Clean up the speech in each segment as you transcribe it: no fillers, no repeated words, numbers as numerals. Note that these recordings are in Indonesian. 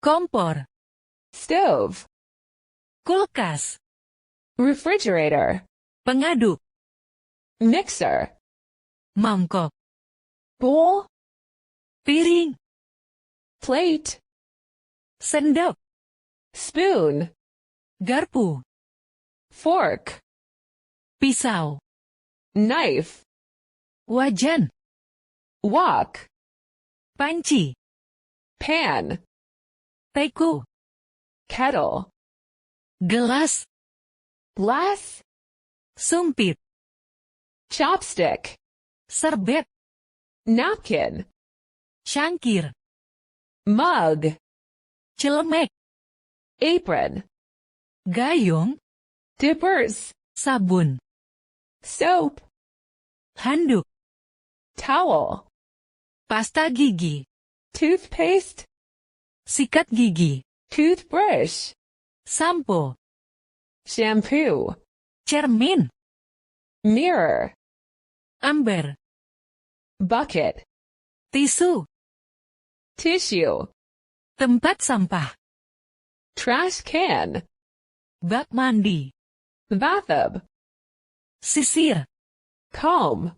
Kompor. Stove. Kulkas. Refrigerator. Pengaduk. Mixer. Mangkok. Bowl. Piring. Plate. Sendok. Spoon. Garpu. Fork. Pisau. Knife. Wajan. Wok. Panci. Pan. Teko. Kettle. Gelas. Glass. Sumpit. Chopstick. Serbet. Napkin. Cangkir. Mug. Celemek. Apron. Gayung. Dippers. Sabun. Soap. Handuk. Towel. Pasta gigi. Toothpaste. Sikat gigi. Toothbrush. Sampo. Shampoo. Cermin. Mirror. Ember. Bucket. Tisu. Tissue. Tempat sampah. Trash can. Bak mandi. Bathtub. Sisir. Comb.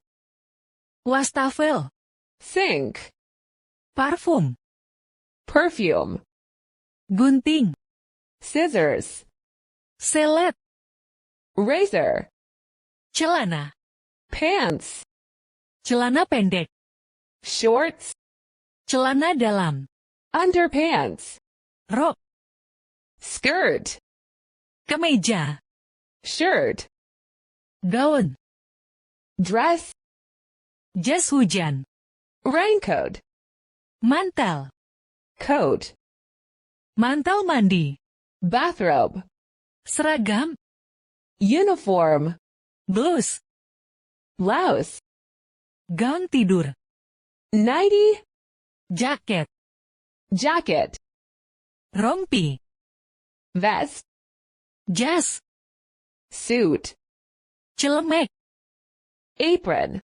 Wastafel. Sink. Parfum. Perfume. Gunting. Scissors. Selet. Razor. Celana. Pants. Celana pendek. Shorts. Celana dalam. Underpants. Rok. Skirt. Kemeja. Shirt. Gaun. Dress. Jas hujan. Raincoat. Mantel. Coat. Mantel mandi. Bathrobe. Seragam. Uniform. Blus. Blouse. Gaun tidur. Nightie. Jaket. Jacket. Rompi. Vest. Jas. Suit. Celemek. Apron.